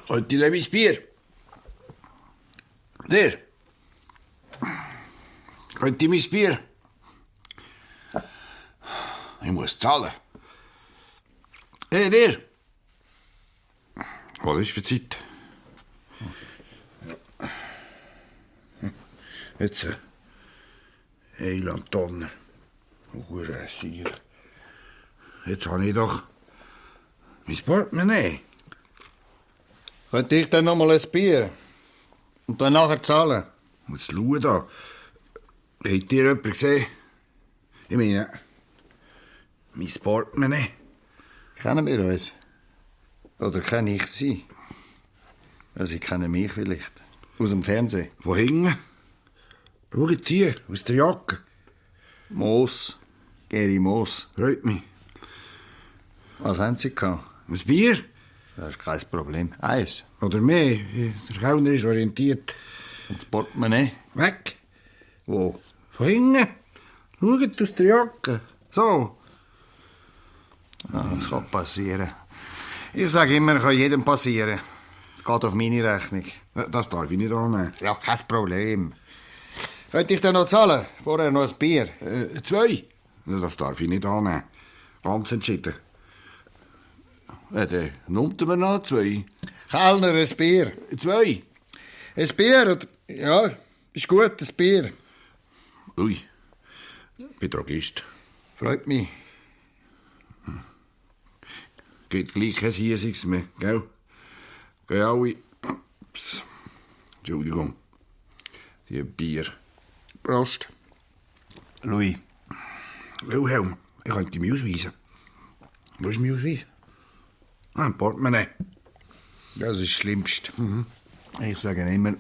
Heute noch mein Bier. Der. Heute mein Bier. Ich muss zahlen. Hey, der. Was ist für Zeit? Jetzt. Heiland Donner. Hurensier. Jetzt habe ich doch mein Portemonnaie. Könnte ich dann noch mal ein Bier? Und dann nachher zahlen? Muss schauen da. Habt ihr jemanden gesehen? Ich meine, mein Portemonnaie. Kennen wir uns? Oder kenne ich Sie? Also, Sie kennen mich vielleicht. Aus dem Fernsehen. Wo hängen? Schaut hier, aus der Jacke. Moos. Geri Moos. Freut mich. Was haben Sie gehabt? Ein Bier? Das ist kein Problem. Eins. Oder mehr. Der Kellner ist orientiert. Und das Portemonnaie? Weg. Wo? Wo hängen? Schaut aus der Jacke. So. Das kann passieren. Ich sage immer, kann jedem passieren. Es geht auf meine Rechnung. Das darf ich nicht annehmen. Ja, kein Problem. Könnte ich dann noch zahlen? Vorher noch ein Bier? 2. Das darf ich nicht annehmen. Ganz entschieden. Dann nimmt man noch 2. Kellner, ein Bier. 2. Ein Bier? Oder? Ja, ist gut, ein Bier. Ui, ich bin Drogist. Freut mich. Geht gleich kein Hiesiges mehr, gell? Gehen alle. Ups. Entschuldigung. Die Bier. Prost. Louis. Wilhelm, ich könnte mich ausweisen. Wo ist mein Ausweis? Ein Portemonnaie. Das ist das Schlimmste. Ich sage immer,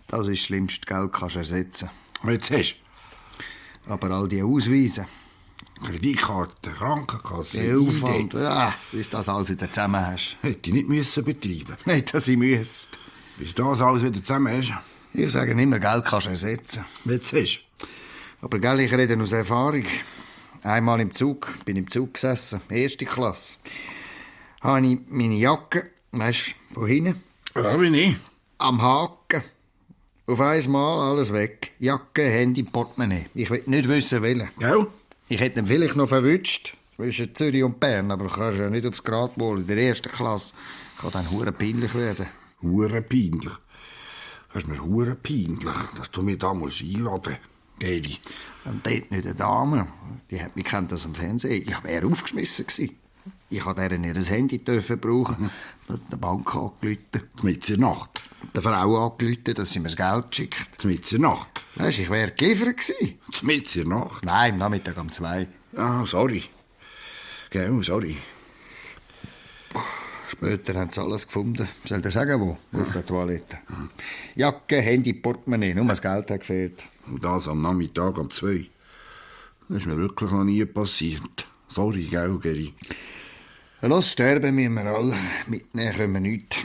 das ist das Schlimmste. Geld kannst du ersetzen. Jetzt hast Aber all die Ausweise, du Kreditkarte, Krankenkasse, der Aufwand, ja, bis das alles wieder zusammen hast. Hätte ich nicht müssen betreiben. Nicht, dass ich müsste. Bis du das alles wieder zusammen hast. Ich sage immer, Geld kannst du ersetzen. Jetzt hast Aber gell, ich rede aus Erfahrung. Einmal im Zug, bin im Zug gesessen, 1. Klasse. Habe ich meine Jacke, weisst du, wo hinten? Ja, bin ich. Am Haken. Auf einmal alles weg. Jacke, Handy, Portemonnaie. Ich will nicht wissen, welche. Gell? Ich hätte ihn vielleicht noch verwünscht. Zwischen Zürich und Bern, aber du kannst ja nicht aufs Gradwohl in der 1. Klasse. Kann dann hure peinlich werden. Hure peinlich. Das ist mir hure peinlich, dass du mich damals einladen, Geli. Und dort nicht eine Dame. Die hat mich kennt aus dem Fernsehen. Ich wäre aufgeschmissen gewesen. Ich durfte deren ihr Handy brauchen. Der Bank angerufen. Mitten in der Nacht. Der Frau angerufen, dass sie mir das Geld schickt. Mitten in der Nacht. Weisst, ich wäre geliefert gewesen. Mitten in der Nacht. Nein, am Nachmittag um 2. Ah, sorry. Gell, sorry. Später haben sie alles gefunden. Soll ich sagen, wo? Auf der Toilette. Jacke, Handy, Portemonnaie. Nur das Geld hat gefehlt. Und das am Nachmittag um 2. Das ist mir wirklich noch nie passiert. Sorry, gell, Geri. Los, sterben müssen wir alle. Mitnehmen können wir nichts.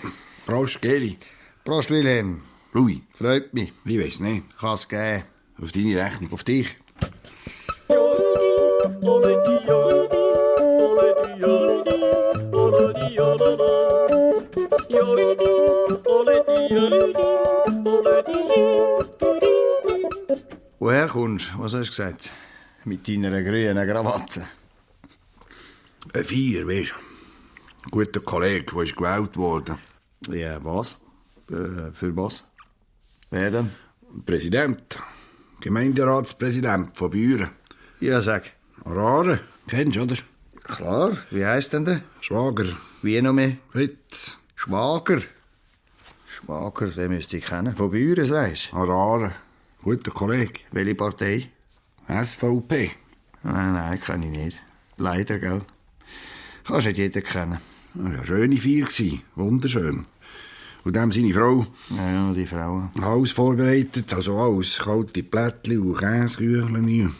Prost, Geri. Prost, Wilhelm. Louis. Freut mich. Ich weiss nicht. Kann es geben. Auf deine Rechnung. Auf dich. Woher kommst du? Was hast du gesagt? Mit deiner grünen Krawatte. Ein 4, weisst du. Ein guter Kollege, der ist gewählt worden. Ja, was? Für was? Wer denn? Präsident. Gemeinderatspräsident von Büren. Ja, sag. Arare. Kennst du, oder? Klar. Wie heisst denn der? Schwager. Wie noch mehr? Fritz. Schwager. Schwager, den müsste ich kennen. Von Büren, sagst du? Arare. Guter Kollege. Welche Partei? SVP. Nein, kann ich nicht. Leider, gell? Kannst nicht jeden kennen. Das war eine schöne Feier. Wunderschön. Und dem seine Frau. Ja, die Frauen. Alles vorbereitet, also alles. Kalte Plättchen und Käseküchlein.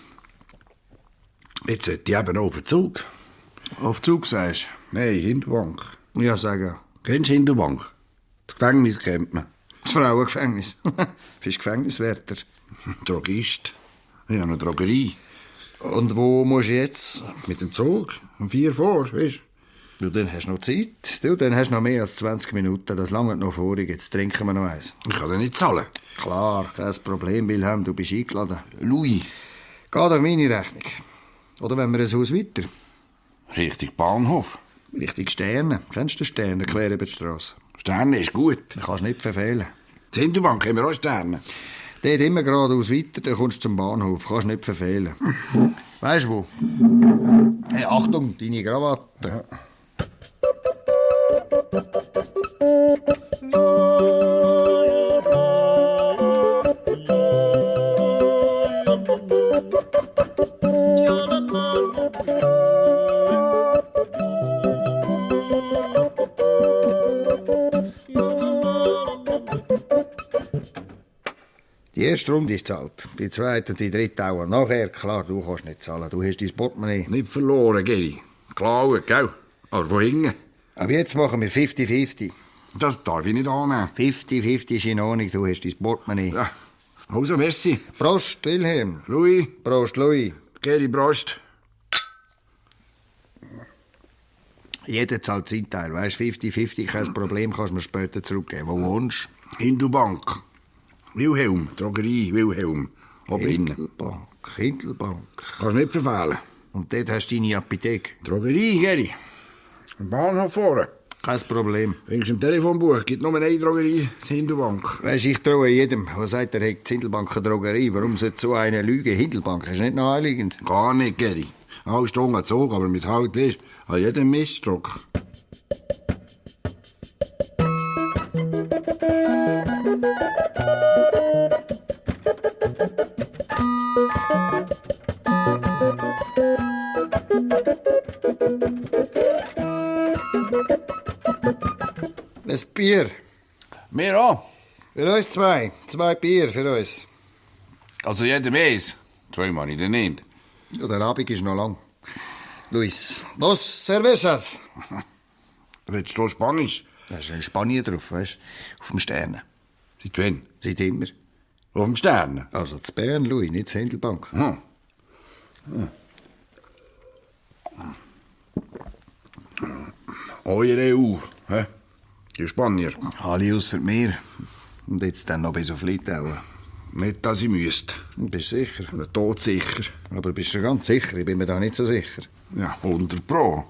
Jetzt sollte ich eben auf den Zug. Auf Zug, sagst Nein, Hinterbank. du? Ja, sag ja. Kennst du Hinterbank? Das Gefängnis kennt man. Das Frauengefängnis. Bist Gefängniswärter. Drogist. Ich habe eine Drogerie. Und wo musst du jetzt? Mit dem Zug. Um 4 vor, weißt Du, dann hast du noch Zeit. Du, dann hast du noch mehr als 20 Minuten. Das langt noch vorig. Jetzt trinken wir noch eins. du? Ich kann den nicht zahlen. Klar, kein Problem, Wilhelm. Du bist eingeladen. Louis. Geht auf meine Rechnung. Oder wenn wir ein Haus weiter. Richtig Bahnhof. Richtig Sterne. Kennst du den Sterne, quer über die Strasse? Sterne ist gut. Den kannst du nicht verfehlen. Die Hinterbank haben wir auch Sterne. Dort immer geradeaus weiter, dann kommst du zum Bahnhof. Kannst du nicht verfehlen. Weißt du wo? Hey, Achtung, deine Krawatte. Die erste Runde ist zahlt. Die zweite und die dritte auch. Und nachher, klar, du kannst nicht zahlen. Du hast dein Portemonnaie. Nicht verloren, Geri. Klauen, gell? Aber wo hingen? Aber jetzt machen wir 50-50. Das darf ich nicht annehmen. 50-50 ist in Ordnung. Du hast dein Portemonnaie. Ja. Also, merci. Prost, Wilhelm. Louis. Prost, Louis. Geri, Prost. Jeder zahlt seinen Teil. Weißt du, 50-50, kein Problem, kannst du mir später zurückgeben. Wo wohnst Hinterbank. Wilhelm. Drogerie, Wilhelm. Oben innen. Hindelbank. Kannst du nicht verfehlen. Und dort hast du deine Apotheke. Drogerie, Geri. Am Bahnhof vorne. Kein Problem. Wegen dem Telefonbuch gibt nur eine Drogerie, die Hinterbank. Weisst, ich traue jedem, der sagt, er hätte Hindelbank eine Drogerie. Warum sollte so einer lügen? Hindelbank ist nicht naheliegend. Gar nicht, Geri. Alle Stunden Zug, aber mit Halt, weißt du, an jedem Mistdruck. Ein Bier. Wir auch. Für uns zwei. 2 Bier für uns. Also jeder eins. 2 Mann ich denn nicht. Ja, der Abend ist noch lang. Luis, dos cervezas. Redest du Spanisch? Da ist in Spanien drauf, weißt du? Auf dem Stern. Seit wann? Seit immer. Auf dem Stern? Also zu Bern, Louis, nicht zur Hindelbank. Hm. Eure EU, hä? Die Spanier. Alle ausser mir. Und jetzt dann noch bis auf Litauen. Nicht, dass ich müsste. Bist du sicher? Ich bin todsicher. Aber bist du ganz sicher? Ich bin mir da nicht so sicher. Ja, 100%.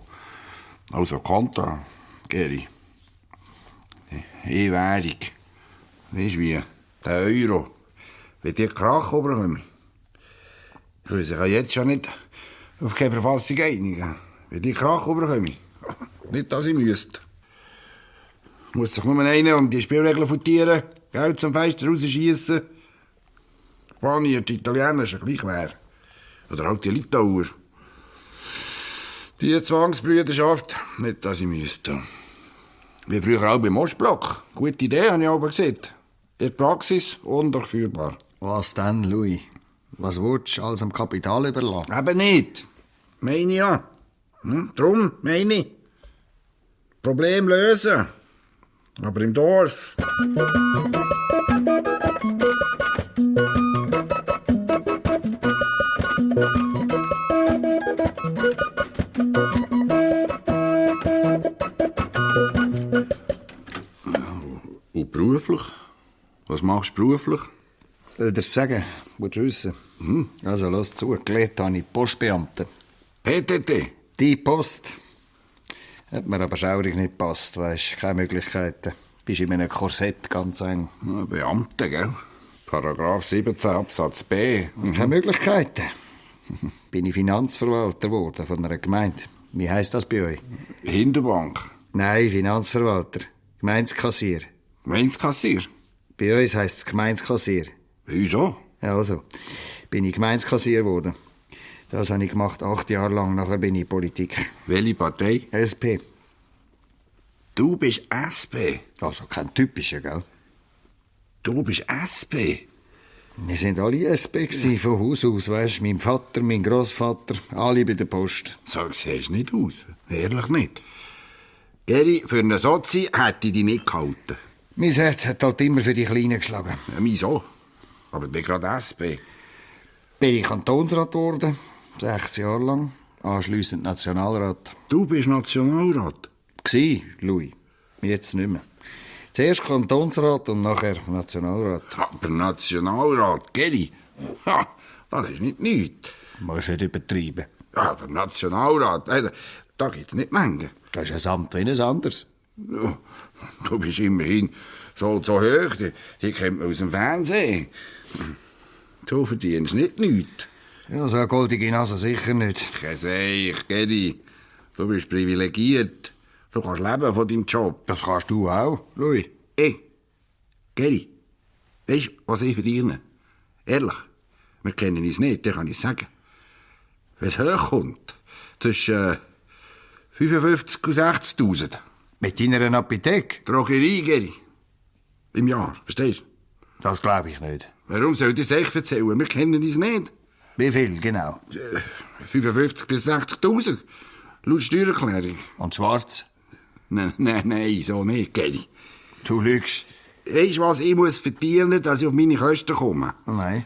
Also Konto, Geri. E-Währung. Weisst du wie? Der Euro. Wenn die Krach oberkommen. Ich will sich ja jetzt schon nicht auf keine Verfassung einigen. Wenn die Krach oberkommen. Nicht, dass ich müsste. Muss sich nur einer um die Spielregeln futieren, Geld zum Fenster rausschiessen. Spanier, die Italiener, ist ja gleich wer. Oder halt die Litauer. Die Zwangsbrüderschaft, nicht, dass ich müsste. Wie früher auch beim Ostblock. Gute Idee, habe ich aber gesehen. In der Praxis undurchführbar. Was denn, Louis? Was willst du alles am Kapital überlassen? Eben nicht. Meine ich ja. Drum, meine ich. Problem lösen. Aber im Dorf. Und beruflich? Was machst du beruflich? Will dir sagen, willst du wissen? Also, lass zu, gelernt habe ich Postbeamte. PTT? Die Post. Hat mir aber schaurig nicht gepasst, weisst, keine Möglichkeiten. Bist in einem Korsett ganz eng. Ja, Beamte, gell? Paragraph 17 Absatz B. Keine Möglichkeiten. Bin ich Finanzverwalter geworden von einer Gemeinde. Wie heisst das bei euch? Hinterbank. Nein, Finanzverwalter. Gemeindekassier. Gemeinskassier. Bei uns heisst es Gemeindekassier. Wieso? Ja, also, bin ich Gemeindekassier geworden. Das habe ich gemacht 8 Jahre lang, nachher bin ich in Politik. Welche Partei? SP. Du bist SP. Also kein typischer, gell? Du bist SP. Wir sind alle SP gewesen, von Haus aus, weisst, mein Vater, mein Großvater, alle bei der Post. So siehst du nicht aus. Ehrlich nicht. Geri, für einen Sozi hätte ich dich nicht gehalten. Mein Herz hat halt immer für die Kleinen geschlagen. Ja, mich so. Aber nicht gerade SP. Bin ich Kantonsrat geworden, 6 Jahre lang, anschliessend Nationalrat. Du bist Nationalrat. Gsi, Louis, jetzt nicht mehr. Zuerst Kantonsrat und nachher Nationalrat. Aber Nationalrat, Geri, ha, das ist nicht nichts. Musst nicht übertreiben. Ja, aber Nationalrat, da gibt's nicht Menge. Das ist ein Amt wie ein anderes. Ja, du bist immerhin so hoch, die kennt man aus dem Fernsehen. Du verdienst nicht nichts. Ja, so eine goldige Nase sicher nicht. Ich sehe, Geri, du bist privilegiert. Du kannst leben von deinem Job. Das kannst du auch, Louis. Ey, Geri, weisst du, was ich verdiene? Ehrlich, wir kennen uns nicht, das kann ich sagen. Wenn es hochkommt, zwischen 55 und 60'000. Mit deiner Apotheke? Drogerie, Geri. Im Jahr, verstehst du? Das glaube ich nicht. Warum soll ich das echt erzählen? Wir kennen uns nicht. Wie viel, genau? 55 bis 60'000. Laut Steuererklärung. Und schwarz? Nein, so nicht, Geri. Du lügst. Weisst du, was ich muss verdienen, dass ich auf meine Kosten komme? Nein.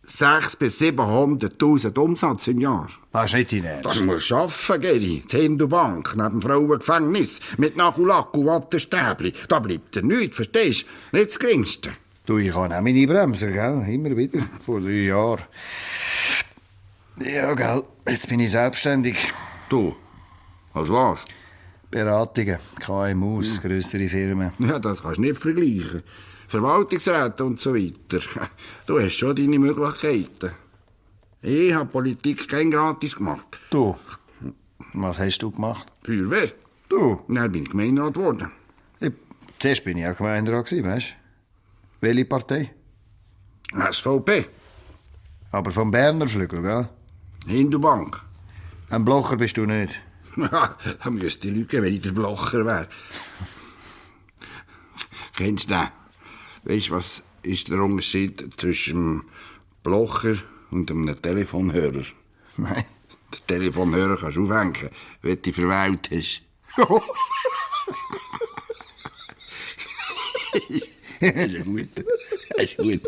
600.000 bis 700'000 Umsatz im Jahr. Das ist nicht dein Ernst. Das musst du schaffen, Geri. Bank neben dem Frauengefängnis. Mit Nagellack und Wattestäbli. Da bleibt dir nichts, verstehst du? Nicht das Geringste. Du, ich habe auch meine Bremser, gell? Immer wieder. Vor 3 Jahren. Ja, gell. Jetzt bin ich selbstständig. Du? Als was? Beratungen, KMUs, grössere Firmen. Ja, das kannst du nicht vergleichen. Verwaltungsräte und so weiter. Du hast schon deine Möglichkeiten. Ich habe Politik kein gratis gemacht. Du? Was hast du gemacht? Feuerwehr. Du? Dann bin ich Gemeinderat geworden. Zuerst bin ich auch Gemeinderat, weißt du? Welche Partei? SVP. Aber vom Berner Flügel, gell? Hindubank. Ein Blocher bist du nicht. Ja, da müsste ich lügen, wenn ich der Blocher wäre. Kennst du den? Weißt du, was ist der Unterschied zwischen einem Blocher und einem Telefonhörer? Nein. Den Telefonhörer kannst du aufhängen, wenn du dich verwählt hast. Das ist gut. Das ist gut.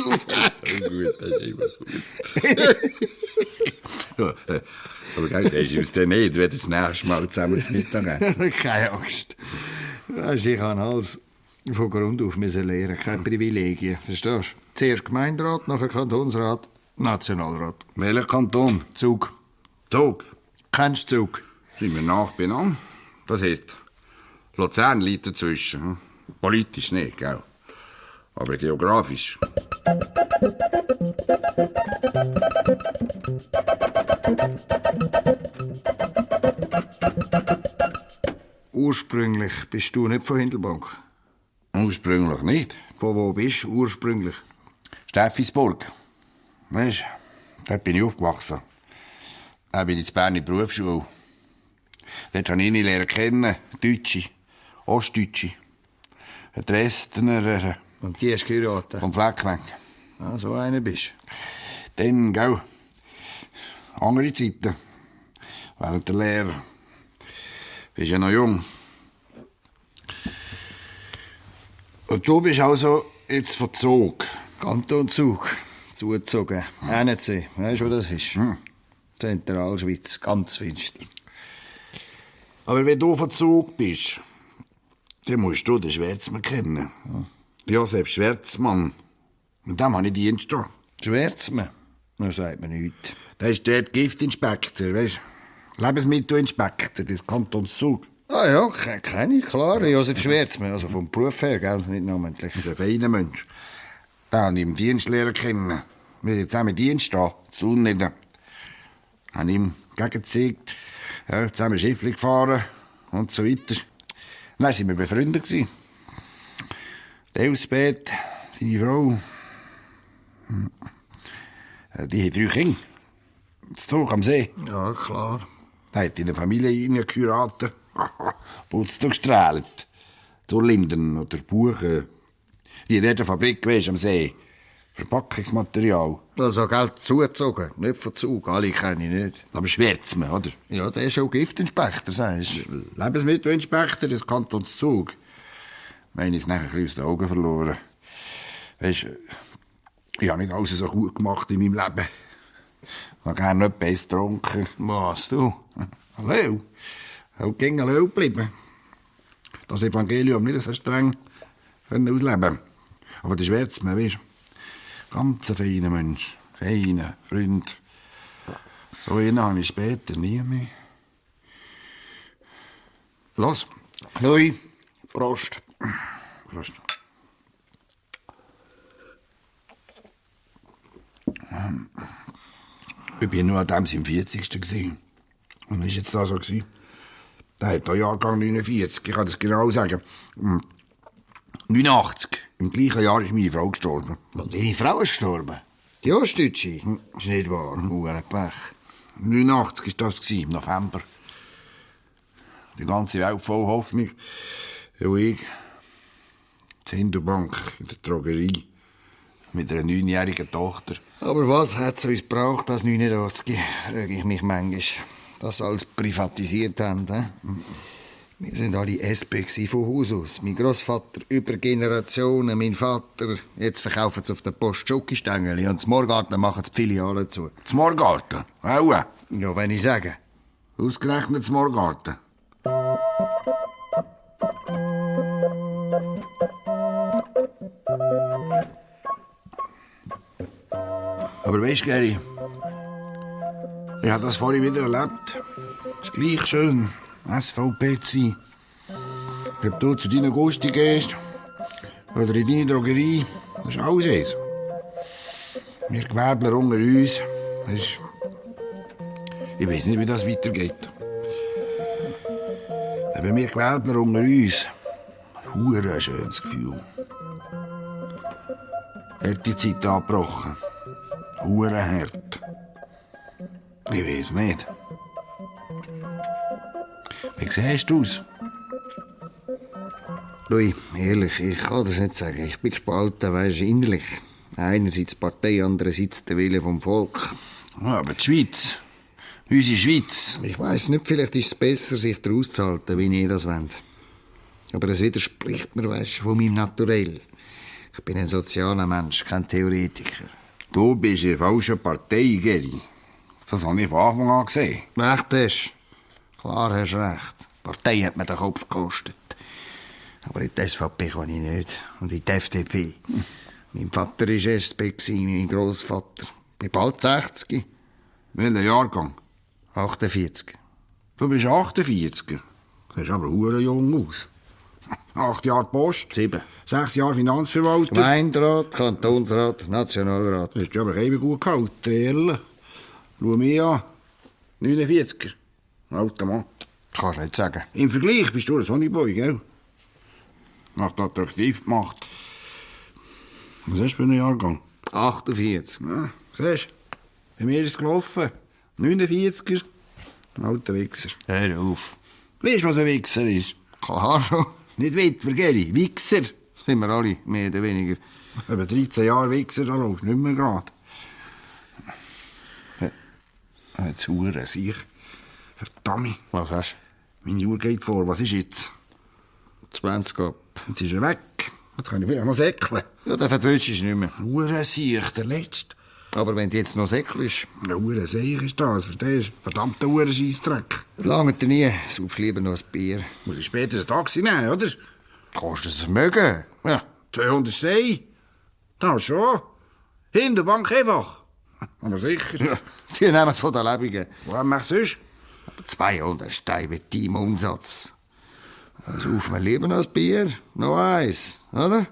Das ist gut, das ist immer gut. Aber gell, sagst du es dir nicht, wenn das nächste Mal zusammen zu Mittag essen? Keine Angst. Weisst, ich kann alles von Grund auf lernen. Keine Privilegien. Verstehst du? Zuerst Gemeinderat, nachher Kantonsrat, Nationalrat. Welcher Kanton? Zug. Zug. Kennst du Zug? Sind wir nah beieinander? Das heisst, Luzern liegt dazwischen. Hm? Politisch nicht, gell? Aber geografisch. Ursprünglich bist du nicht von Hindelbank. Ursprünglich nicht. Von wo bist du ursprünglich? Steffisburg. Weisst du, dort bin ich aufgewachsen. Dann bin ich in Bern in die Berufsschule. Dort habe ich eine lernen kennen, Deutsche, Ostdeutsche. Ein Dresdner, Und die hast du geheiratet? vom Fleck weg. Ah, so einer bist Dann, gell, andere Zeiten. Während der Lehre. Bist ja noch jung. Und du bist also jetzt von Zug. Kanton Zug. Zugezogen. Hennetsee. Weißt du, wo das ist? Zentralschweiz. Ganz finster. Aber wenn du von Zug bist, dann musst du den Schwärzmann kennen. Josef Schwärzmann. Mit dem habe ich Dienst da. Schwärzmann? Das sagt man nichts. Der ist dort Giftinspektor, weißt du? Lebensmittelinspektor des Kantons Zug. Ah ja, kenne ich, klar. Josef Schwärzmann. Also vom Beruf her, gell? Nicht namentlich. Ein feiner Mensch. Den habe ich im Dienstlehrer kennen. Wir sind zusammen Dienst da, zu tun nicht. Habe ihm gegengezeigt, ja, zusammen Schiffli gefahren und so weiter. Dann waren wir befreundet. Elsbeth, seine Frau, die hat 3 Kinder. Das Zug am See. Ja, klar. Da hat in der Familie geheiratet. Putzt und gestrahlt. Zur Linden oder Buchen. Die hat dort eine Fabrik gewesen am See. Verpackungsmaterial. Also Geld zugezogen, nicht von Zug. Alle kenne ich nicht. Aber schwärzt man, oder? Ja, der ist auch Giftinspektor, sagst du. Lebensmittelinspektor des Kantons Zug. Meine ist nachher ein bisschen aus den Augen verloren. Weisst, ich habe nicht alles so gut gemacht in meinem Leben. Ich habe gerne etwas getrunken. Was, du? Hallo. Auch ging ein Löw geblieben. Das Evangelium nicht so streng ausleben. Aber der Schwärzmann, weisst du, ganz ein feiner Mensch. Feiner Freund. So einen habe ich später nie mehr. Los. Louis, Prost. Prost. Ich bin nur an dem seinem 40. gewesen. Und was war jetzt da so? Der hat den Jahrgang 49, ich kann das genau sagen. 89, im gleichen Jahr ist meine Frau gestorben. Deine Frau ist gestorben? Die Ostdeutsche? Ist nicht wahr. Pech. 89 war das, im November. Die ganze Welt voll Hoffnung. Und ich, die Hindubank in der Drogerie, mit einer 9-jährigen Tochter. Aber was hat es uns gebraucht, das 89? Frage ich mich manchmal. Das alles privatisiert haben. Wir sind alle SP von Haus aus. Mein Grossvater über Generationen, mein Vater. Jetzt verkaufen sie auf der Post Schokostängel und zum Morgarten machen sie die Filialen zu. Zum Morgarten? Auch? Ja, wenn ich sage. Ausgerechnet zum Morgarten. Aber weisst du, Geri, ich habe das vorhin wieder erlebt. Es ist gleich schön, SVP zu sein. Ob du zu deiner Gusti gehst oder in deine Drogerie, das ist alles eins. Wir Gewerbler unter uns, weisst, ich weiss nicht, wie das weitergeht. Aber wir Gewerbler unter uns, ein schönes Gefühl. Hat die Zeit abgebrochen. Hart. Ich weiß nicht. Wie siehst du aus? Louis, ehrlich, ich kann das nicht sagen. Ich bin gespalten, weisst du, innerlich. Einerseits die Partei, andererseits der Wille vom Volk. Ja, aber die Schweiz. Unsere Schweiz. Ich weiss nicht, vielleicht ist es besser, sich daraus zu halten, wie ihr das wollt. Aber es widerspricht mir, weisst du, von meinem Naturell. Ich bin ein sozialer Mensch, kein Theoretiker. Du bist in der falschen Partei, Geri. Das habe ich von Anfang an gesehen. Recht hast. Klar hast du recht. Die Partei hat mir den Kopf gekostet. Aber in die SVP kann ich nicht. Und in die FDP. Mein Vater war SP, mein Grossvater. Ich bin bald 60. Welcher Jahrgang? 48. Du bist 48. Du siehst aber hure jung aus. 8 Jahre Post. 7. 6 Jahre Finanzverwalter. Gemeinderat, Kantonsrat, Nationalrat. Das hast du aber ewig gut gehalten, ehrlich. Schau mich an. 49er. Alter Mann. Das kannst du nicht sagen. Im Vergleich bist du ein Sonnyboy, gell? Macht attraktiv gemacht. Was hast du für einen Jahrgang? 48. Ja, siehst du? Bei mir ist es gelaufen. 49er. Alter Wichser. Hör auf. Weißt du, was ein Wichser ist? Klar schon. Nicht Witwer, Geri. Wichser. Das sind wir alle, mehr oder weniger. Über 13 Jahre Wichser, da läufst du nicht mehr gerade. Jetzt Huren, sich. Verdammt. Was hast Meine Uhr geht vor. Was ist jetzt? du? 20 ab. Jetzt ist er weg. Jetzt kann ich vielleicht noch säckeln. Ja, den verwünschst du nicht mehr. Huren, sich, der Letzte. Aber wenn du jetzt noch säckelst, Ein Huren, sich ist das, verstehst du? Verdammter Huren, Scheissdreck. langt dir nie. Sauf lieber noch ein Bier. Muss ich später ein Taxi nehmen, oder? Kannst du es mögen? Ja. 200 Steine. Das schon. Hinterbank einfach. Aber sicher. Ja, die nehmen es von den Lebenden. Wo machst du sonst? Aber 200 Steine mit deinem Umsatz. Sauf mir lieber noch ein Bier. Noch eins, oder?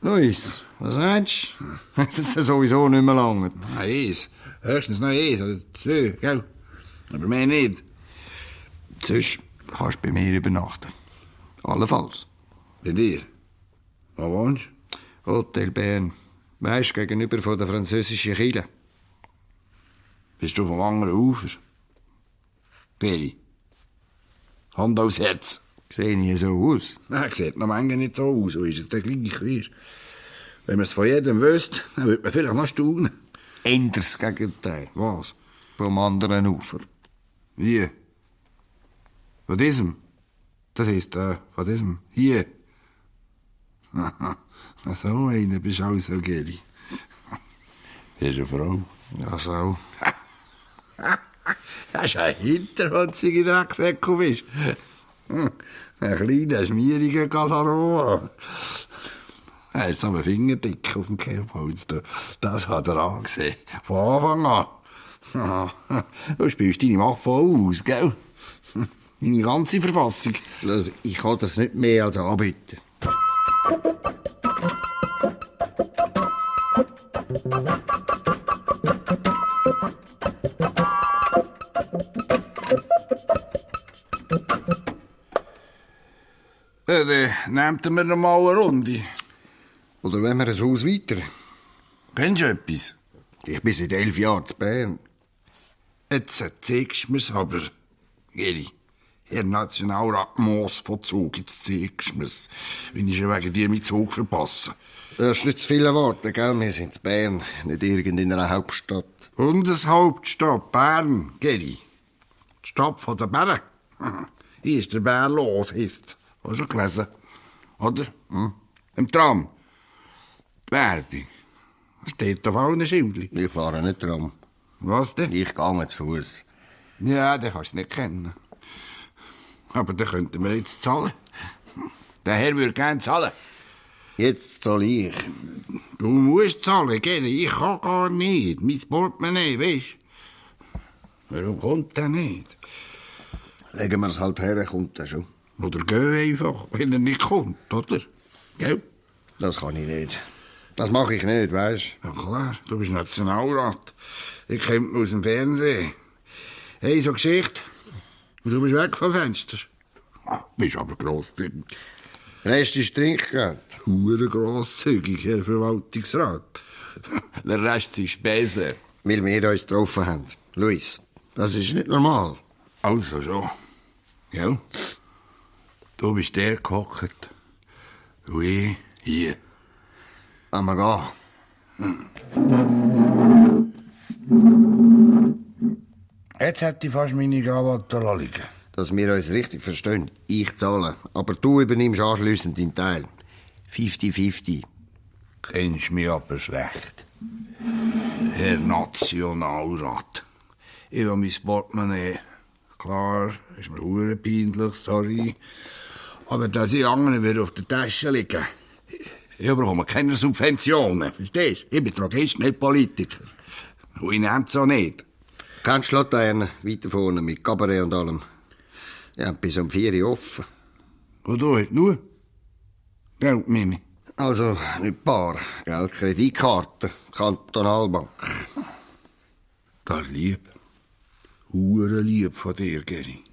Luis, was meinst du? Das ist sowieso nicht mehr lange. Eins. Höchstens noch eins oder 2, gell? Aber mehr nicht. Sonst kannst du bei mir übernachten. Allenfalls. Bei dir? Wo wohnst du? Hotel Bern. Weisst, gegenüber von der französischen Kirche. Bist du vom anderen Ufer? Geri. Hand aufs Herz. Sehe ich so aus? Nein, sieht noch manchmal nicht so aus. So ist es dann gleich, weißt du. Wenn man es von jedem wüsste, dann würde man vielleicht noch staunen. Ändert das Gegenteil. Was? Vom anderen Ufer. Wie? Von diesem? Das heisst, von diesem? Hier? So einer bist du auch so, Geri. Das ist eine Frau. Ja, so. Das ist ein hinterhunziger Drecksäck, du bist. Ein kleiner, schmieriger Casanova. Er ist so ein Fingerdick auf dem Kerbholz. Das hat er angesehen. Von Anfang an. Du spielst deine Macht voll aus, gell? Deine ganze Verfassung. Also, ich kann das nicht mehr als anbieten. Dann nehmt ihr mir noch mal eine Runde. Oder wenn wir ein Haus weiter. Kennst du etwas? Ich bin seit 11 Jahren in Bern. Jetzt zeigst du mir's aber, Geri. Herr Nationalrat Moos von Zug, jetzt zeigst du mir's. Wenn ich schon wegen dir meinen Zug verpasse. Das ist nicht zu viele Worte, gell? Wir sind in Bern, nicht irgendeiner Hauptstadt. Bundeshauptstadt Bern, Geri. Die Stadt von den Bären. Hier ist der Bär los, heisst's. Hast du schon gelesen? Oder? Im Tram. Die Werbung. Das steht auf allen Schildern. Ich fahre nicht dran. Was denn? Ich gehe zu Fuß. Ja, den kannst du nicht kennen. Aber den könnten wir jetzt zahlen. Der Herr würde gerne zahlen. Jetzt zahle ich. Du musst zahlen, Geri. Ich kann gar nicht. Mein Portemonnaie, weisst du? Warum kommt der nicht? Legen wir es halt her, kommt er schon. Oder geh einfach, wenn er nicht kommt, oder? Gell? Das kann ich nicht. Das mache ich nicht, weisst Ja klar, du bist Nationalrat. Ich kennt mich aus dem Fernsehen. Hey, so Geschichte. Und du bist weg vom Fenster. Bist aber grosszügig. du? Rest ist Trinkgeld. Hure grosszügig, Herr Verwaltungsrat. Der Rest ist besser. Weil wir uns getroffen haben. Luis, das ist nicht normal. Also schon. Gell? Du bist der gehockt. Und ich hier. Wollen wir gehen? Jetzt hätte ich fast meine Krawatte liegen. Dass wir uns richtig verstehen. Ich zahle. Aber du übernimmst anschliessend deinen Teil. 50-50. Kennst mich aber schlecht. Herr Nationalrat. Ich habe mein Portemonnaie. Klar, ist mir hure peinlich, sorry. Aber dass ich anderen wieder auf der Tasche liegen. Ich bekomme keine Subventionen, verstehst du? Ich bin Drogist, nicht Politiker. Und ich nehme es auch nicht. Kennst du die Laterne? Weiter vorne mit Cabaret und allem. Ja, bis um 4 Uhr offen. Und du hast nur Geld, Mimi. Also, nicht Bar, gell? Kreditkarte, Kantonalbank. Das ist lieb. Hure lieb von dir, Geri.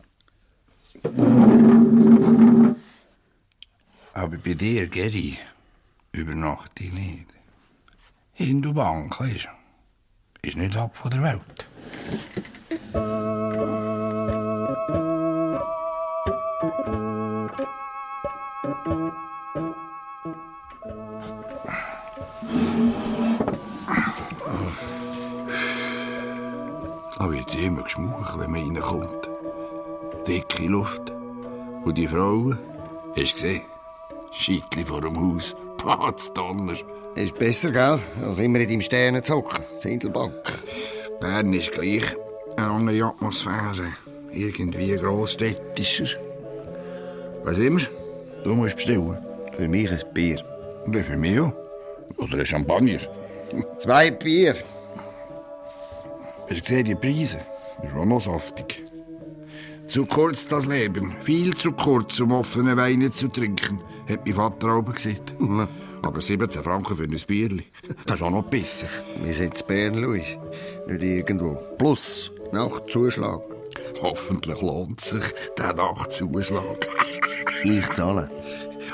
Aber bei dir, Geri, übernachte ich nicht. Hindubank, weisst du, ist nicht ab von der Welt. Aber jetzt immer geschmuch, wenn man reinkommt. Dicke Luft. Und die Frauen, hast du gesehen? Scheitli vor dem Haus. Platzdonner. Ist besser, gell? Als immer in deinem Stern zu hocken. Zindelbank. Bern ist gleich eine andere Atmosphäre. Irgendwie grossstädtischer. Was immer? Du musst bestellen. Für mich ein Bier. Und für mich auch. Oder ein Champagner. 2 Bier. Hast du gesehen, die Preise? Ist auch noch saftig. Zu kurz das Leben. Viel zu kurz, um offene Weine zu trinken, hat mein Vater auch gesagt. Aber 17 Franken für ein Bierli, das ist auch noch besser. Wir sind in Bern, Luis. Nicht irgendwo. Plus, Nachtzuschlag. Hoffentlich lohnt sich der Nachtzuschlag. Ich zahle.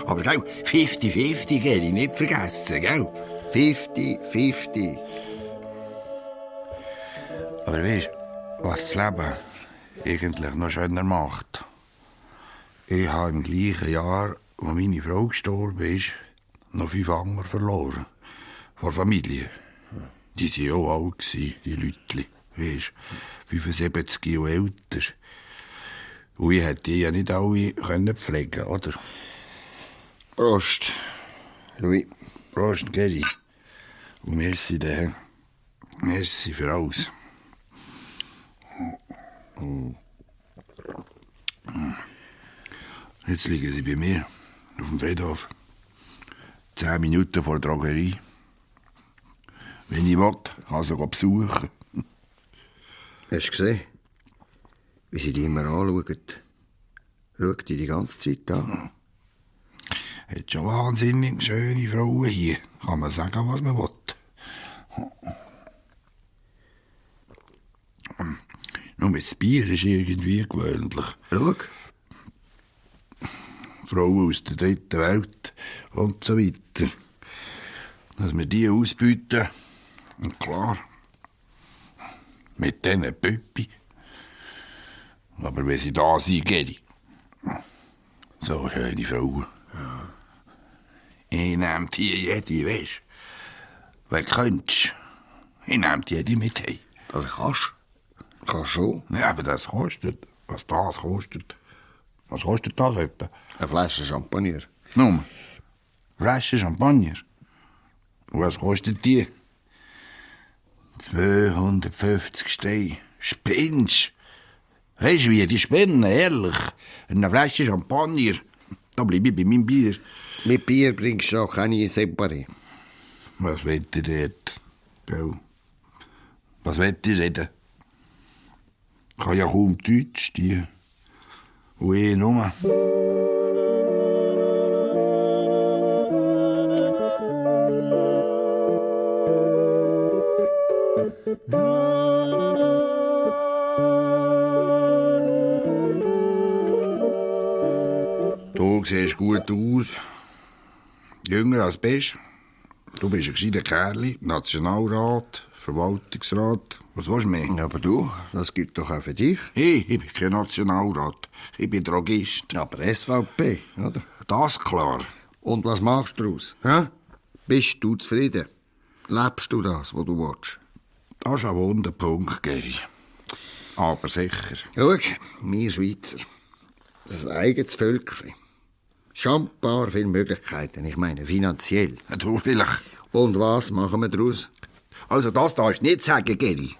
Aber gell, 50-50, Geri, nicht vergessen, gell? 50-50. Aber weißt du, was das Leben eigentlich noch schöner macht? Ich habe im gleichen Jahr, wo meine Frau gestorben ist, noch 5 andere verloren. von Familie. Die waren ja auch alt, die Leute. Weisst, 75 und älter. Und ich hätte die ja nicht alle pflegen können, oder? Prost, Louis. Prost, Geri. Und merci dann. Merci für alles. Jetzt liegen sie bei mir auf dem Friedhof. 10 Minuten vor der Drogerie. Wenn ich will, kann ich sie besuchen. Hast du gesehen, wie sie dich immer anschauen? Schaut dich die ganze Zeit an. Hat schon wahnsinnig schöne Frauen hier. Kann man sagen, was man will. Nur das Bier ist irgendwie gewöhnlich. Schau. Frauen aus der dritten Welt und so weiter. Dass wir die ausbieten. Und klar, mit diesen Püppi. Aber wenn sie da sind, Geri. So schöne Frauen. Ich nehme die jede, weisst. Wenn du könntest, ich nehme die jede mit heim. Das kannst du. Kannst schon. Ja, aber das kostet. Was das kostet. Was kostet das etwa? Eine Flasche Champagner. Nun, Flasche Champagner. Und was kostet die? 250 Steine. Spinnst? Weisst du wie, die spinnen, ehrlich. Eine Flasche Champagner. Da bleibe ich bei meinem Bier. Mit Bier bringst du auch keine Separé. Was wollt ihr dort? Gell? Was wollt ihr reden? Ich kann ja kaum Deutsch, die. Und ich nur. Du siehst gut aus. Jünger als bist. Du bist ein gescheiter Kerl, Nationalrat, Verwaltungsrat. Was willst du mehr? Aber du, das gilt doch auch für dich. Ich bin kein Nationalrat. Ich bin Drogist. Aber SVP, oder? Das klar. Und was machst du daraus? Hä? Bist du zufrieden? Lebst du das, was du willst? Das ist ein Wunderpunkt, Geri. Aber sicher. Schau, wir Schweizer, das eigenes Völkchen. Schambar viele Möglichkeiten, ich meine finanziell. Du vielleicht. Und was machen wir daraus? Also das darfst du nicht sagen, Geri.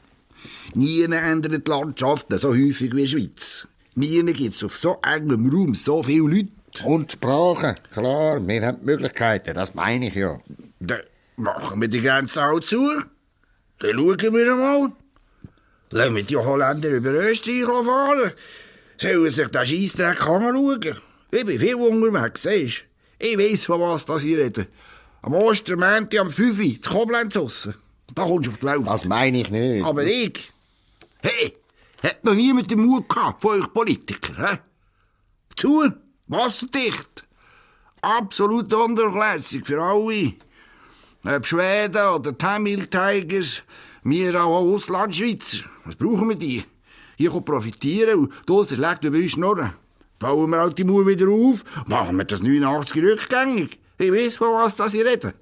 Nie ändert die Landschaft so häufig wie die Schweiz. Nie gibt es auf so engem Raum so viele Leute. Und Sprachen, klar, wir haben Möglichkeiten, das meine ich ja. Dann machen wir die Grenze auch zu. Dann schauen wir mal. Lassen wir die Holländer über Österreich fahren. Sollen sich den Scheissdreck anschauen. Ich bin viel unterwegs, siehst du. Ich weiss, von was das hier reden. Am Ostermänti am 5 Uhr, in Koblenz raus. Da kommst du auf die Welt. Das meine ich nicht. Aber ich? Hey, hat noch niemand den Mut gehabt von euch Politiker, hä? Zu, wasserdicht. Absolut undurchlässig für alle. Ob Schweden oder Tamil Tigers, wir auch Auslandschweizer. Was brauchen wir die? Hier profitieren und da schlecht über uns schnurren. Bauen wir halt die Mauer wieder auf, machen wir das 89 rückgängig. Ich weiss, von was das ich rede.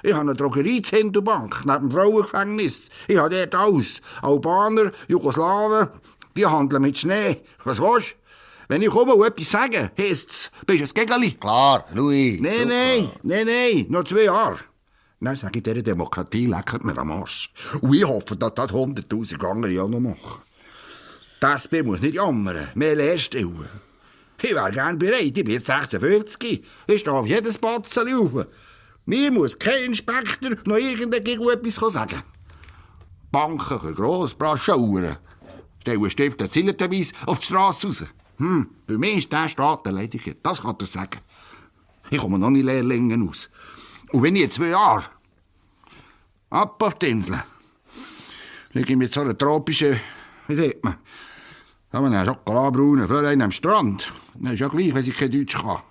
Ich habe eine Drogerie in Hinterbank, neben dem Frauengefängnis. Ich habe dort alles. Albaner, Jugoslawen, die handeln mit Schnee. Was willst du? Wenn ich komme und etwas sage, heisst es, bist du ein Gegeli? Klar, Louis. Nein, noch 2 Jahre. Dann sage ich, dieser Demokratie leckert mir am Arsch. Und ich hoffe, dass das 100'000 andere auch noch machen. Die SP muss nicht jammern, mehr Lehrstellen. Ich wäre gern bereit, ich bin jetzt 56. Ich stehe auf jedes Batzeli auf. Mir muss kein Inspektor noch irgendetwas gegen etwas sagen. Banken können gross braschauern. Stellen Stifte zillenderweise auf die Strasse raus. Bei mir ist der Staat erledigt, das kann er sagen. Ich komme noch nicht Lehrlingen aus. Und wenn ich in 2 Jahre ab auf die Insel liege ich mit so einer tropischen, wie sagt man, einen schokoladenbraunen Fräulein am Strand. Das ist ja gleich, wenn ich kein Deutsch kann.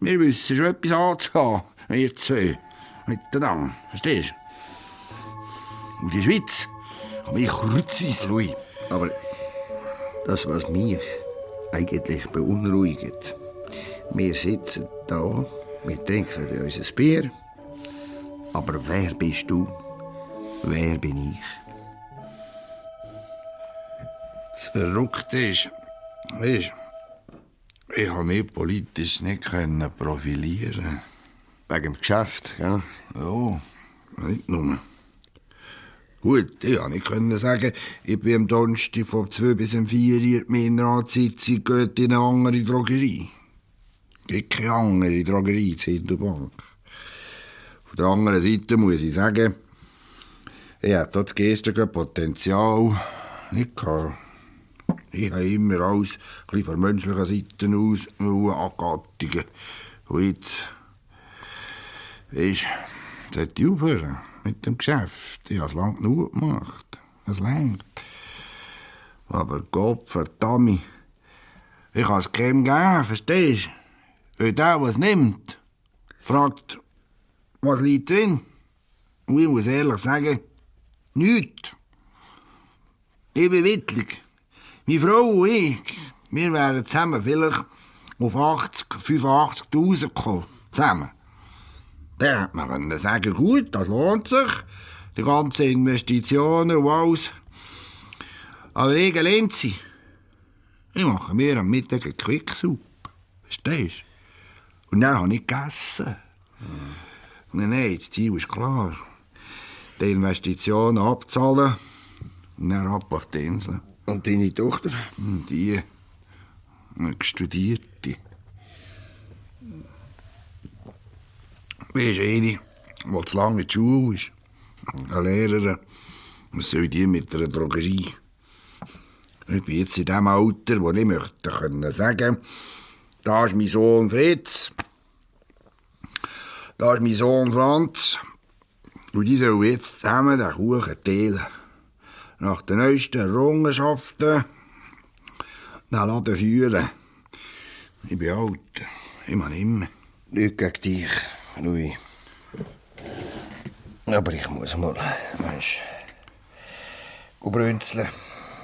Wir wissen schon etwas anzuhaben, wir 2 miteinander. Verstehst du? Und die Schweiz kann mich kreuzweise. Louis, aber das, was mich eigentlich beunruhigt, wir sitzen da, wir trinken unser Bier, Aber wer bist du? Wer bin ich? Das Verrückte ist, weisst, ich konnte mich politisch nicht profilieren. Wegen dem Geschäft, gell? Ja, nicht nur. Gut, ich konnte nicht sagen, ich bin am Donnerstag von 2 bis 4 Uhr in die Gemeinderatssitzung geht in eine andere Drogerie. Es gibt keine andere Drogerie in der Bank. Auf der anderen Seite muss ich sagen, ich hatte das geistige Potenzial nicht gehabt. Ich habe immer alles ein von menschlichen Seiten aus angattigen. Und jetzt, weisst, sollte ich aufhören mit dem Geschäft. Ich habe es lange genug gemacht. Es reicht. Aber Gott verdammt, ich kann es keinem geben, verstehst du? Weil der, der es nimmt, fragt, was liegt drin? Und ich muss ehrlich sagen, nichts. Ich bin wittlig. Meine Frau und ich, wir wären zusammen vielleicht auf 85'000 gekommen. Zusammen. Dann hätte man können sagen, gut, das lohnt sich. Die ganzen Investitionen und alles. Aber ich lehnt sie. Ich mache mir am Mittag eine Quicksuppe. Verstehst du? Und dann habe ich gegessen. Nein, das Ziel ist klar. Die Investitionen abzahlen und dann ab auf die Insel. Und deine Tochter? Die Studierte. Weisst du, eine, die zu lange in der Schule ist. Eine Lehrerin. Was soll die mit einer Drogerie? Ich bin jetzt in dem Alter, wo ich möchte können sagen, da ist mein Sohn Fritz, da ist mein Sohn Franz. Und die sollen jetzt zusammen den Kuchen teilen. Nach den neuesten Errungenschaften den Laden führen. Ich bin alt. Ich mache immer. Nicht gegen dich, Louis. Aber ich muss mal, weisst du, brünzeln.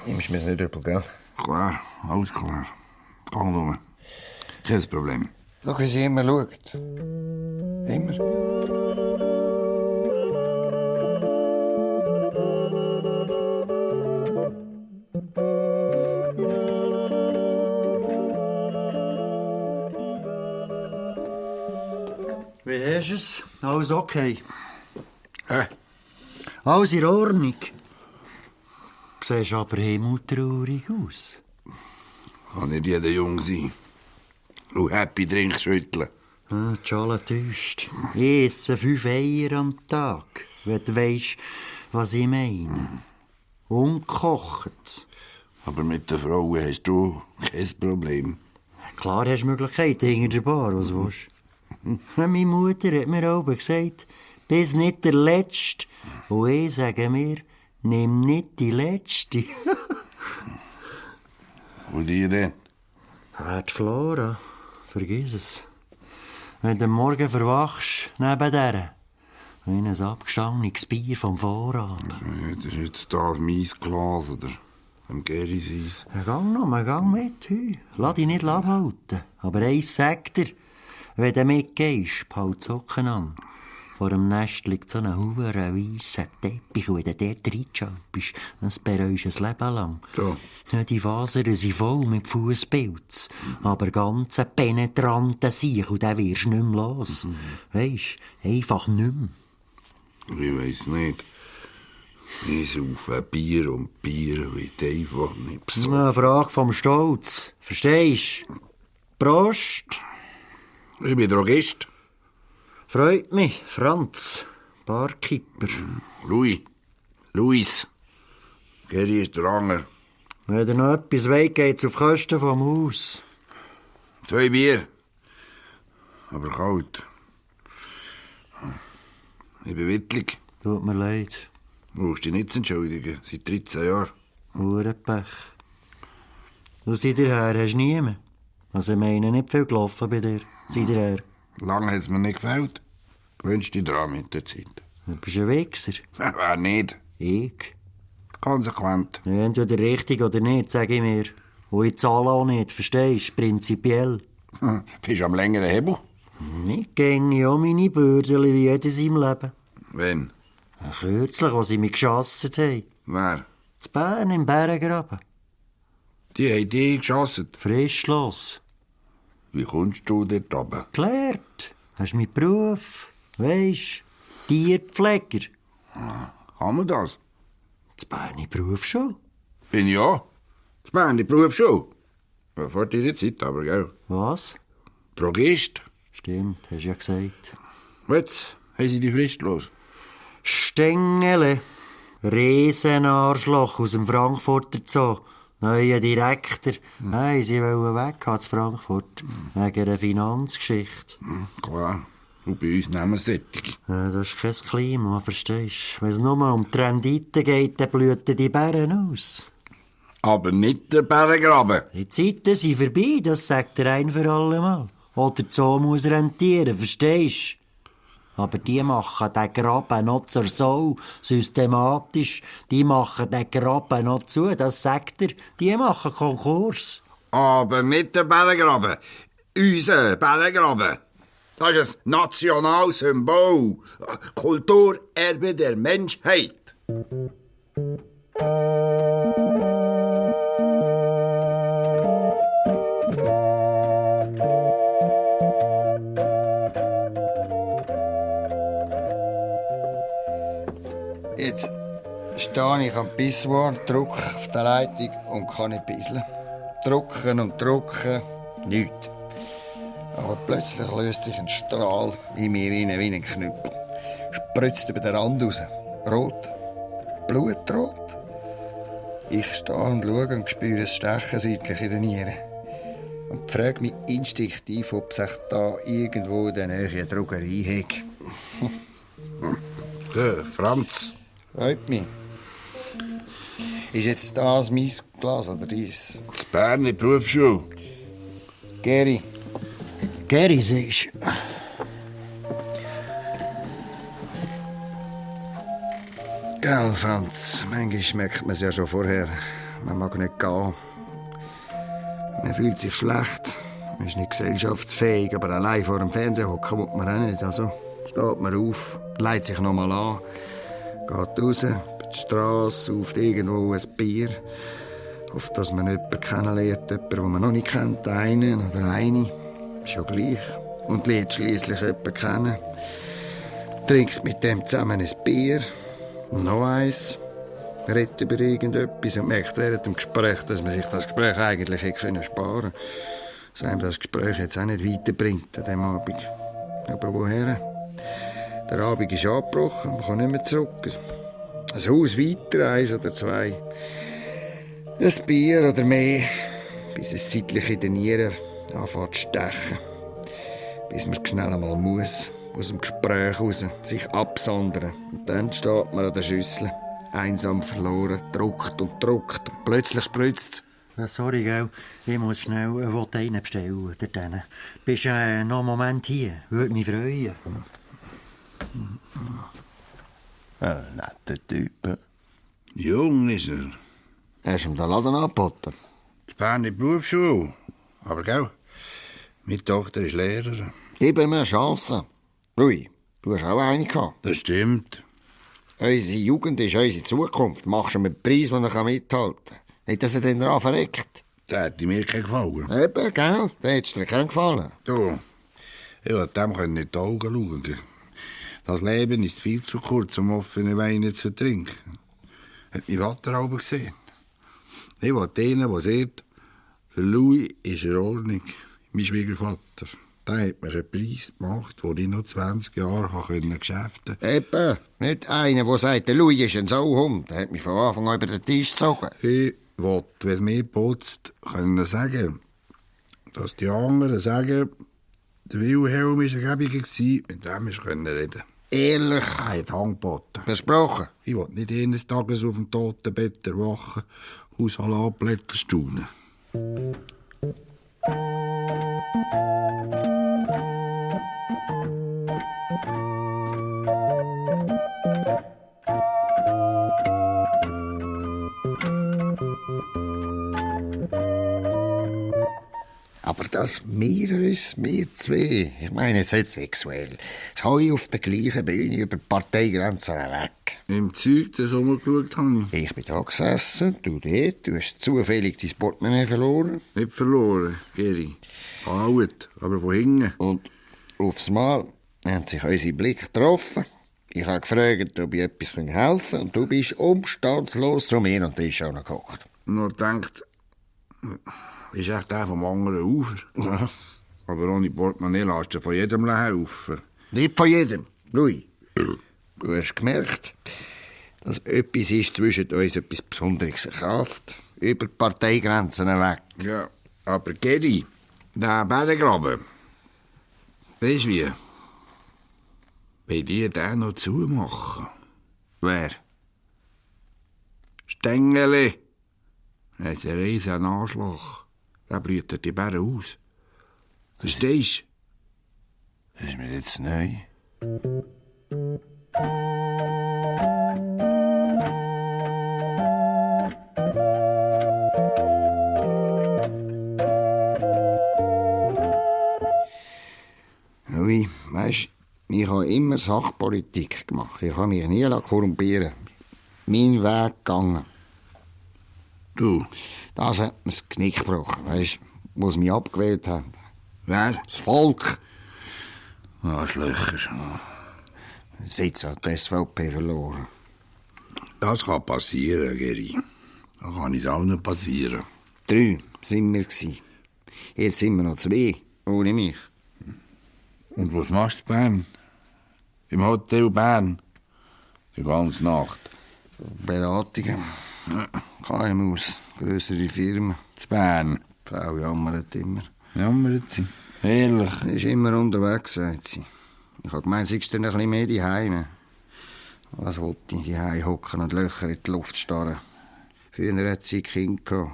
Nimmst du mir nicht übel, gell? Klar, alles klar. Gang nur. Kein Problem. Schau, wie sie immer schaut. Immer. Wie hast du es? Alles okay? Hä? Alles in Ordnung. Du siehst aber himmeltraurig aus. Kann nicht jeder jung sein. Und Happy Drink schütteln. Ah, die Schale täuscht. Ich esse 5 Eier am Tag, wenn du weisst, was ich meine. Ungekocht. Aber mit den Frauen hast du kein Problem. Klar hast du Möglichkeiten hinter der Bar, was willst du? Meine Mutter hat mir auch gesagt, bist nicht der Letzte. Und ich sage mir, nimm nicht die Letzte. Und die denn? Die Flora, vergiss es. Wenn du am Morgen verwachst, neben der, wie ein abgestandenes Bier vom Vorabend. Ja, das ist jetzt da mein Glas oder am Geri seins. Gang mit, Hü. Lass dich nicht abhalten. Aber eins sagt dir, wenn du mitgehst, behalt Socken an. Vor dem Nest liegt so ein hure weisser Teppich, und wenn du dort reinjumpst, das bereust du ein Leben lang. So. Ja, die Fasern sind voll mit Fußpilz, aber ganz penetranten Sieg, und den wirst du nicht mehr los. Weisst, einfach nicht mehr. Ich weiss nicht. Ich saufe Bier und Bier, und ich einfach nicht besoffen. Eine Frage vom Stolz. Verstehst du? Prost. Ich bin Drogist. Freut mich, Franz, Barkeeper. Luis. Geri ist der Anger. Wenn ihr noch etwas wollt, geht's auf Kosten vom Haus. 2 Bier. Aber kalt. Ich bin wittlig. Tut mir leid. Du musst dich nicht entschuldigen. Seit 13 Jahren. Hurenpech. Du seid ihr her, hast niemand. Also ich meine, nicht viel gelaufen bei dir. Seid ihr her. Lange hat es mir nicht gefällt. Gewöhnst dich dran mit der Zeit. Du bist ein Wichser. Wer nicht? Ich? Konsequent. Ja, entweder richtig oder nicht, sag ich mir. Und ich zahle auch nicht, verstehst du? Prinzipiell. Bist du am längeren Hebel? Ich gänge auch meine Bürden wie jeder in seinem Leben. Wenn? Kürzlich, als sie mich geschossen haben. Wer? In Bern, im Bärengraben. Die haben dich geschossen. Frischlos. Wie kommst du dort oben? Gelehrt. Das ist mein Beruf. Weisst, Tierpfleger. Kann man das? Das Bern Beruf schon. Bin ich auch. Das Band, die Berufsschule. Ja, vor deiner Zeit aber, gell? Was? Drogist. Stimmt, hast du ja gesagt. Jetzt haben sie die fristlos. Stengele. Riesenarschloch aus dem Frankfurter Zoo. Neuer Direktor. Nein, sie wollen weg aus Frankfurt. Wegen einer Finanzgeschichte. Klar. Und bei uns nehmen sie Sättig. Ja, das ist kein Klima, verstehst du? Wenn es nur um die Rendite geht, dann blühen die Bären aus. Aber nicht der Bärengraben. Die Zeiten sind vorbei, das sagt er ein für alle Mal. Oder der Zoo muss rentieren, verstehst du? Aber die machen den Graben noch zur Sau, systematisch. Die machen den Graben noch zu, das sagt er. Die machen Konkurs. Aber nicht der Bärengraben. Unser Bärengraben. Das ist ein Nationalsymbol. Kulturerbe der Menschheit. Jetzt stehe ich am Pissoir, drücke auf der Leitung und kann nicht bisseln. Drucken und drucken, nichts. Aber plötzlich löst sich ein Strahl in mir rein wie ein Knüppel. Spritzt über den Rand raus. Rot. Blutrot. Ich stehe und schaue und spüre es Stechen seitlich in den Nieren. Und frage mich instinktiv, ob sich da irgendwo in der Nähe eine Drogerie hat. Der Franz. Freut mich. Ist jetzt das mein Glas oder dies? Das Berner Berufsschule. Geri, Geri, siehst du. gell, Franz, manchmal merkt man es ja schon vorher. Man mag nicht gehen. Man fühlt sich schlecht. Man ist nicht gesellschaftsfähig, aber allein vor dem Fernseher hocken will man auch nicht. Also steht man auf, legt sich noch mal an, geht raus, über die Strasse, sauft irgendwo ein Bier. Hofft, dass man jemanden kennenlernt, jemanden, den man noch nicht kennt, einen oder eine. Ist ja gleich. Und lernt schliesslich jemanden kennen. Trinkt mit dem zusammen ein Bier. Und noch eins. Redet über irgendetwas und merkt während dem Gespräch, dass man sich das Gespräch eigentlich hätte sparen können. Dass einem das Gespräch jetzt auch nicht weiterbringt an diesem Abend. Aber woher? Der Abend ist abgebrochen, man kann nicht mehr zurück. Ein Haus weiter, eins oder zwei. Ein Bier oder mehr, bis es seitlich in den Nieren anfängt zu stechen. Bis man schnell einmal muss, aus dem Gespräch raus, sich absondern. Und dann steht man an der Schüssel, einsam verloren, druckt und druckt. Und plötzlich spritzt es. Sorry, gell. Ich muss schnell einen bestellen. Dort. Bist noch einen Moment hier? Würde mich freuen. Netter Typ. Jung ist er. Hast du ihm den Laden angeboten? Das Berner Berufsschule. Aber gell, meine Tochter ist Lehrerin. Gib ihm eine Chance. Rui, du hast auch eine gehabt. Das stimmt. Unsere Jugend ist unsere Zukunft. Machst du ihm einen Preis, den er mithalten kann. Nicht, dass er dann daran verreckt. Das hätte mir keinen gefallen. Eben, gell? Der hättest dir keinen gefallen. Du, ich wollte dem in die Augen schauen. Das Leben ist viel zu kurz, um offene Weine zu trinken. Hat mein Vater auch gesehen. Ich wollte einen, der sagt, für Louis ist in Ordnung. Mein Schwiegervater. Der hat mir einen Preis gemacht, wo ich noch 20 Jahre geschäften konnte. Eben, nicht einer, der sagt, der Louis ist ein Sauhund. Der hat mich von Anfang an über den Tisch gezogen. Ich wollte, wenn es mir putzt, können sagen, dass die anderen sagen, der Wilhelm war ein Gäbiger, mit dem wir reden konnten. Ehrlich. Er hat angeboten. Versprochen. Ich will nicht eines Tages auf dem Totenbett erwachen, aus Salatblättern staunen. Ein aber dass wir zwei, ich meine jetzt nicht sexuell, das Heu auf der gleichen Bühne über die Parteigrenzen weg. Im Zeug, das rumgeschaut habe ich. Ich bin da gesessen, du dort, du hast zufällig dein Portemonnaie verloren. Nicht verloren, Geri. Gehauen, aber von hinten. Und aufs Mal haben sich unsere Blicke getroffen. Ich habe gefragt, ob ich etwas helfen kann, und du bist umstandslos zu mir und Tisch gehockt. Noch gedacht, ist echt der vom anderen Ufer. Ja. Aber ohne Portemonnaie lässt du von jedem helfen. Nicht von jedem, Louis. Du hast gemerkt, dass etwas ist zwischen uns etwas Besonderes. Eine Kraft über die Parteigrenzen weg. Ja, aber Geri, der Berggraben, weisst du wie? Wenn die den noch zumachen. Wer? Stängeli. Das ist ein riesen Anschlag. Der brütet die Bären aus. Verstehst du? Das ist mir jetzt neu. Louis, weisst, ich habe immer Sachpolitik gemacht. Ich habe mich nie korrumpieren lassen. Mein Weg gegangen. Du, Das hat mir das Knick gebrochen, weisst, wo sie mich abgewählt haben. wer? Das Volk. Arschlöcher. Sitz hat die SVP verloren. Das kann passieren, Geri. Das kann uns allen passieren. 3 sind wir gsi. Jetzt sind wir noch 2, ohne mich. Und was machst du in Bern? Im Hotel Bern? Die ganze Nacht. Beratungen, KMUs, grössere Firmen. In Bern. Die Frau jammert immer. Jammert sie. Ehrlich. Sie ist immer unterwegs, sagt sie. Ich habe gemeint, sie ist dann ein bisschen mehr daheim. Was wollte ich daheim hocken und Löcher in die Luft starren? Früher hat sie Kinder gehabt.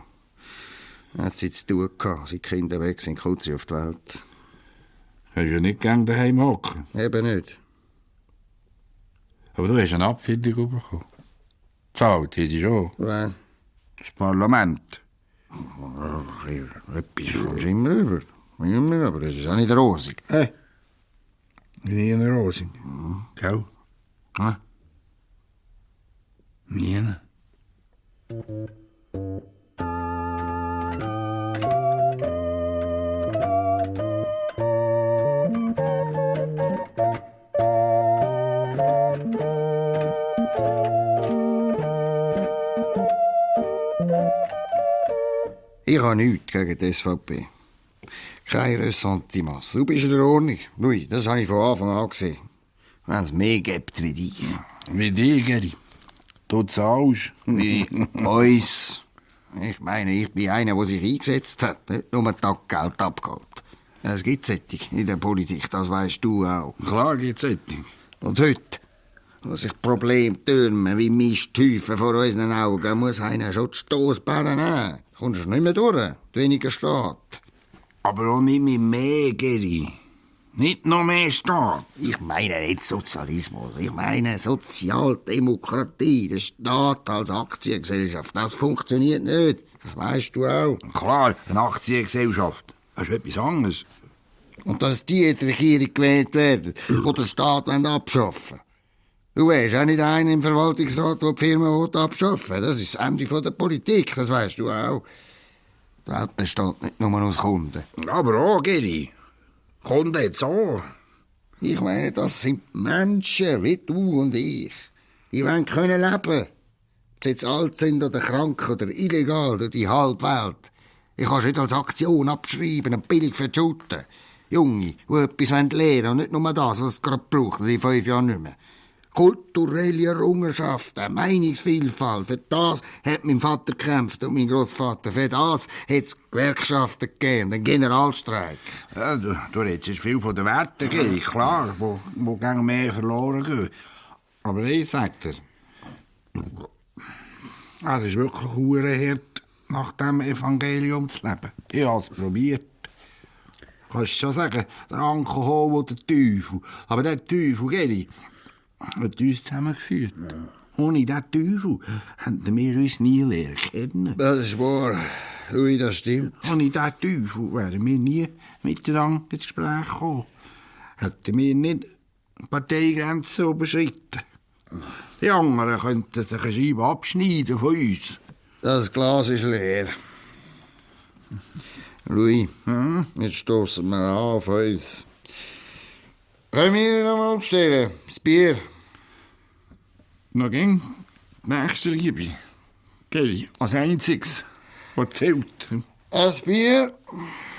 Hat sie zu tun gehabt. Seit die Kinder weg sind, kommt sie auf die Welt. Hast du ja nicht gern daheim hocken. Eben nicht. Aber du hast eine Abfindung bekommen. Zahlt hätte ich schon. Wer? Das Parlament. Etwas kommst du immer rüber. Immer, aber das ist auch nicht rosig. Hä? Nie eine Rosing. Gell? Hä? Nie. Ich habe nichts gegen die SVP. Kein Ressentiment. Du bist in der Ordnung. Louis, das habe ich von Anfang an gesehen. Wenn es mehr gibt wie dich. Wie die, Geri. Du zahlst. Wie uns. Ich meine, ich bin einer, der sich eingesetzt hat, nicht nur Taggeld abgeholt. Es gibt solche in der Politik, das weisst du auch. Klar gibt's etwas. Und heute, wo sich Probleme türmen wie Misthäufen vor unseren Augen, muss einer schon die Stossbären nehmen. Kommst du nicht mehr durch, weniger Staat. Aber auch nicht mit mehr, Geri. Nicht noch mehr Staat. Ich meine nicht Sozialismus, ich meine Sozialdemokratie. Der Staat als Aktiengesellschaft, das funktioniert nicht. Das weisst du auch. Klar, eine Aktiengesellschaft. Das ist etwas anderes. Und dass die in die Regierung gewählt werden, die den Staat abschaffen wollen. Du wärst auch nicht einer im Verwaltungsrat, der die Firma abschaffen will. Das ist das Ende der Politik, das weisst du auch. Die Welt besteht nicht nur aus Kunden. Aber auch, Geri. Kunden jetzt auch. Ich meine, das sind Menschen wie du und ich. Die wollen können leben. Ob sie jetzt alt sind oder krank oder illegal durch die halbe Welt. Ich kann es nicht als Aktion abschreiben und billig verschütten. Junge, die etwas lernen wollen und nicht nur das, was sie gerade brauchen, in 5 Jahren nicht mehr. Kulturelle Errungenschaften, Meinungsvielfalt. Für das hat mein Vater gekämpft und mein Großvater. Für das hat es Gewerkschaften gegeben, den Generalstreik. Ja, du redest jetzt viel von den Werten, Geri. Klar, wo gegen mehr verloren gehen. Aber ich sag dir, es ist wirklich hart, nach dem Evangelium zu leben. Ich habe es probiert. Du kannst schon sagen, der Alkohol oder der Teufel. Aber der Teufel, Geri, hat uns zusammengeführt. Ohne diesen Teufel hätten wir uns nie lernen kennen. Das ist wahr. Louis, das stimmt. Ohne diesen Teufel wären wir nie miteinander ins Gespräch gekommen. Hätten wir nicht Parteigrenzen überschritten. Die anderen könnten sich eine Scheibe abschneiden von uns. Das Glas ist leer. Louis, jetzt stoßen wir an auf uns. Können wir noch mal bestellen? Das Bier? Noch ging die nächste Liebe. Gell, als einziges, was zählt. Ein Bier?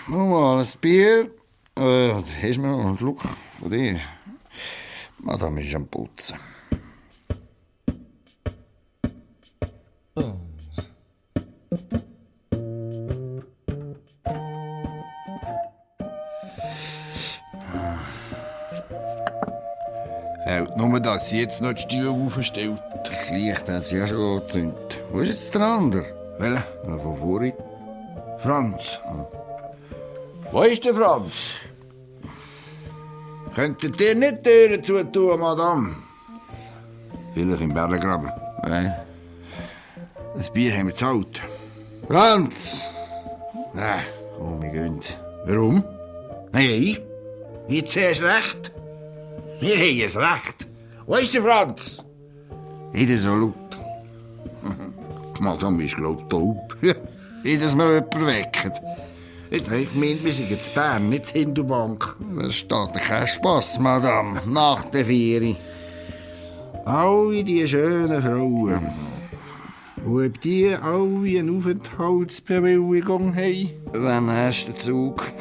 Mal ein Bier. Da hast du mir noch einen Schluck von dir. Madame ist am Putzen. Nur, dass sie jetzt noch die Stühle aufstellt. Das Licht hat sie ja schon angezündet. Wo ist jetzt der andere? Welcher? Ja, von vorhin. Franz. Wo ist der Franz? Könntet ihr nicht die Türen zutun, Madame? Vielleicht im Bergengraben. Nein. Das Bier haben wir gezahlt. Franz! Nein, komm, wir gehen. Warum? Nein, jetzt hast du recht. Wir haben es recht. Wo ist der Franz? Nicht so laut. Madame ist, glaub ich, taub. Nicht, dass wir jemanden wecken. Jetzt habe ich gemeint, wir sind in Bern, nicht in Hindubank. Das steht dir kein Spass, Madame. Nach der Vieri. Alle die schönen Frauen. Und ob die alle eine Aufenthaltsbewilligung haben? Wann hast du den Zug?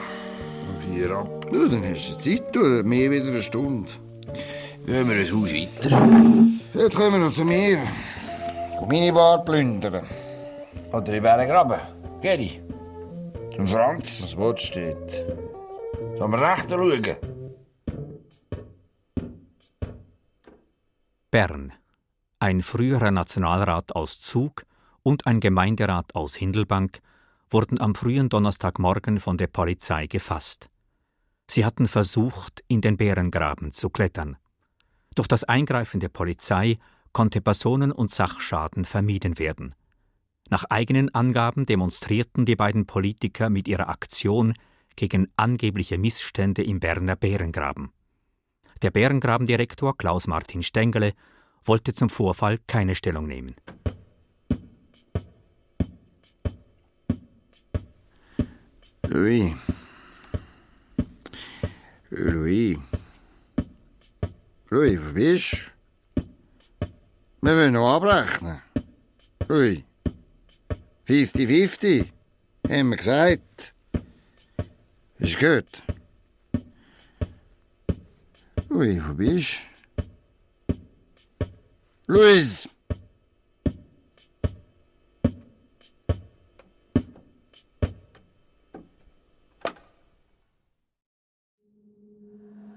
4 ab. Ja, dann hast du Zeit, du. Mehr wieder eine Stunde. Gehen wir ein Haus weiter. Jetzt kommen wir noch zu mir. Meine Bar plündern. Oder in Bergengraben. Geri. Zum Franz. Was willst du dort? Sollen wir rechter schauen? Bern. Ein früherer Nationalrat aus Zug und ein Gemeinderat aus Hindelbank wurden am frühen Donnerstagmorgen von der Polizei gefasst. Sie hatten versucht, in den Bärengraben zu klettern. Durch das Eingreifen der Polizei konnte Personen- und Sachschaden vermieden werden. Nach eigenen Angaben demonstrierten die beiden Politiker mit ihrer Aktion gegen angebliche Missstände im Berner Bärengraben. Der Bärengrabendirektor Klaus-Martin Stengele wollte zum Vorfall keine Stellung nehmen. Louis. Louis. Louis, wo bist du? Wir wollen noch abrechnen. Louis. 50-50. Haben wir gesagt. Ist gut. Louis, wo bist du? Louis!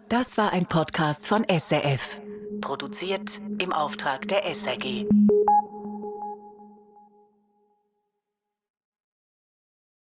Das war ein Podcast von SRF. Produziert im Auftrag der SRG.